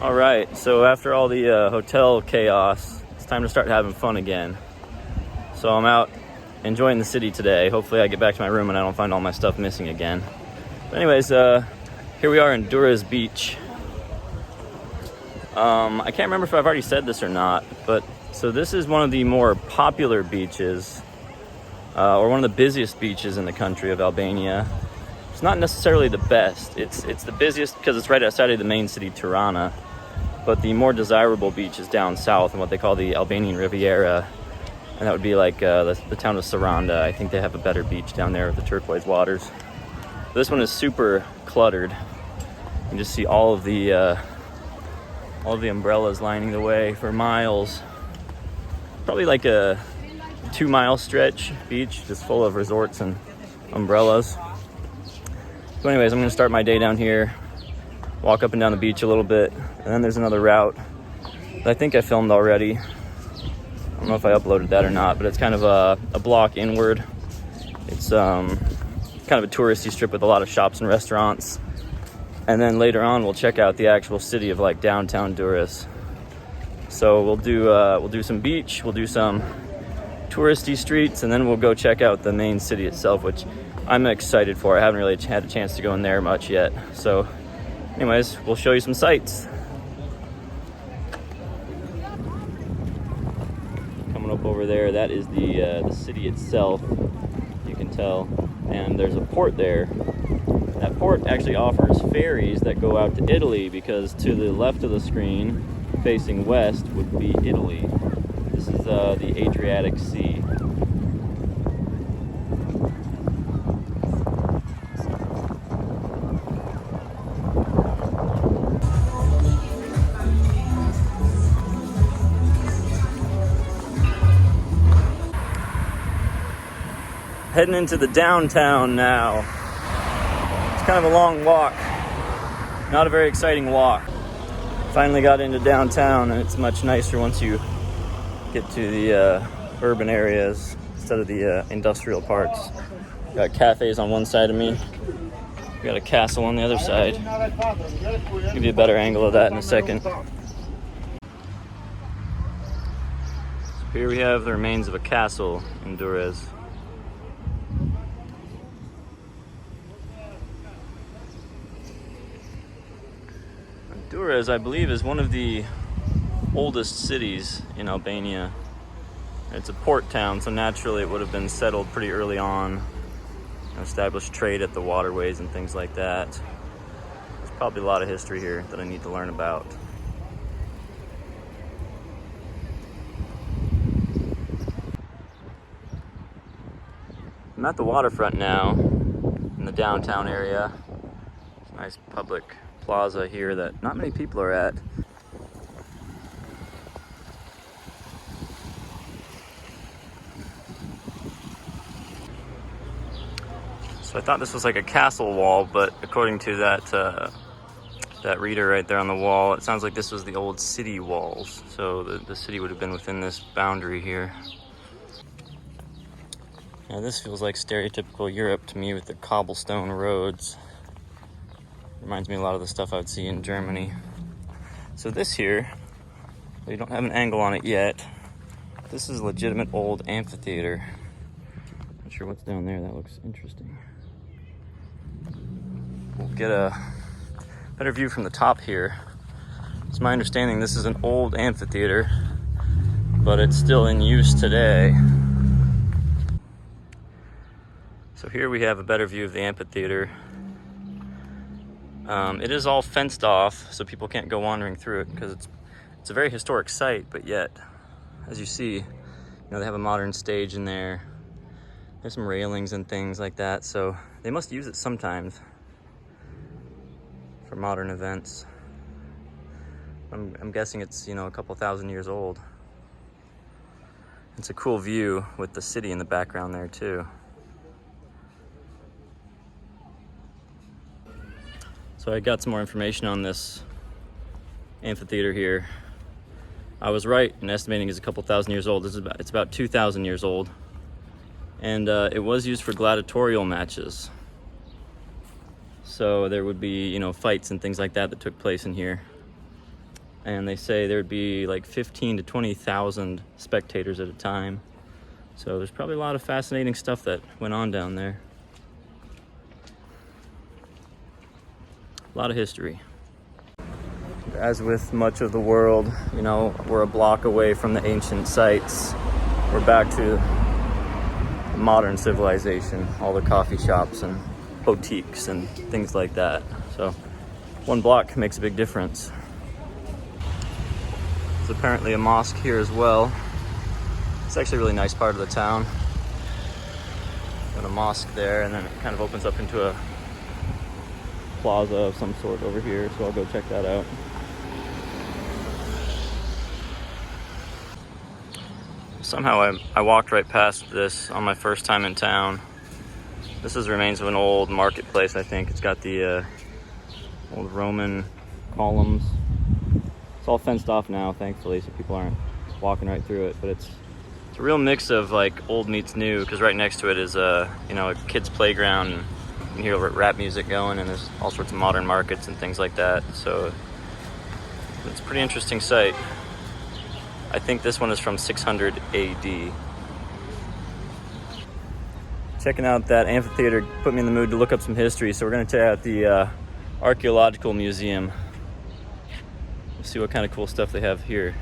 All right, so after all the hotel chaos, it's time to start having fun again. So I'm out enjoying the city today. Hopefully I get back to my room and I don't find all my stuff missing again. But anyways, here we are in Durres Beach. I can't remember if I've already said this or not, but so this is one of the more popular beaches, or one of the busiest beaches in the country of Albania. It's not necessarily the best. It's the busiest because it's right outside of the main city, Tirana. But the more desirable beach is down south in what they call the Albanian Riviera. And that would be like the town of Saranda. I think they have a better beach down there with the turquoise waters. This one is super cluttered. You can just see all of the umbrellas lining the way for miles. Probably like a 2-mile stretch beach, just full of resorts and umbrellas. So anyways, I'm gonna start my day down here, walk up and down the beach a little bit, and then there's another route that I think I filmed already. I don't know if I uploaded that or not, but it's kind of a block inward. It's kind of a touristy strip with a lot of shops and restaurants. And then later on, we'll check out the actual city of like downtown Durres. So we'll do some beach, we'll do some touristy streets, and then we'll go check out the main city itself, which I'm excited for. I haven't really had a chance to go in there much yet. So anyways, we'll show you some sights. Coming up over there, that is the city itself, you can tell. And there's a port there. That port actually offers ferries that go out to Italy, because to the left of the screen, facing west, would be Italy. This is the Adriatic Sea. Heading into the downtown now. It's kind of a long walk. Not a very exciting walk. Finally got into downtown, and it's much nicer once you get to the urban areas instead of the industrial parts. Got cafes on one side of me. We got a castle on the other side. Give you a better angle of that in a second. So here we have the remains of a castle in Durres. Durres, I believe, is one of the oldest cities in Albania. It's a port town, so naturally it would have been settled pretty early on. Established trade at the waterways and things like that. There's probably a lot of history here that I need to learn about. I'm at the waterfront now, in the downtown area. It's a nice public plaza here that not many people are at. So I thought this was like a castle wall, but according to that reader right there on the wall, it sounds like this was the old city walls. So the city would have been within this boundary here. Now this feels like stereotypical Europe to me with the cobblestone roads. Reminds me a lot of the stuff I would see in Germany. So this here, we don't have an angle on it yet. This is a legitimate old amphitheater. Not sure what's down there, that looks interesting. We'll get a better view from the top here. It's my understanding this is an old amphitheater, but it's still in use today. So here we have a better view of the amphitheater. It is all fenced off, so people can't go wandering through it, because it's a very historic site, but yet, as you see, they have a modern stage in there. There's some railings and things like that, so they must use it sometimes for modern events. I'm guessing it's, a couple thousand years old. It's a cool view with the city in the background there too. So I got some more information on this amphitheater here. I was right in estimating it's a couple thousand years old. It's about 2,000 years old. And it was used for gladiatorial matches. So there would be, fights and things like that took place in here. and they say there'd be like 15 to 20,000 spectators at a time. So there's probably a lot of fascinating stuff that went on down there. A lot of history. As with much of the world, you know, we're a block away from the ancient sites. We're back to modern civilization, all the coffee shops and boutiques and things like that. So one block makes a big difference. There's apparently a mosque here as well. It's actually a really nice part of the town. Got a mosque there, and then it kind of opens up into a plaza of some sort over here, so I'll go check that out. Somehow I walked right past this on my first time in town. This is remains of an old marketplace, I think. It's got the old Roman columns. It's all fenced off now, thankfully, so people aren't walking right through it. But it's a real mix of like old meets new, because right next to it is a kid's playground. And you can hear rap music going, and there's all sorts of modern markets and things like that. So it's a pretty interesting site. I think this one is from 600 AD. Checking out that amphitheater put me in the mood to look up some history, so we're going to check out the Archaeological Museum. See what kind of cool stuff they have here.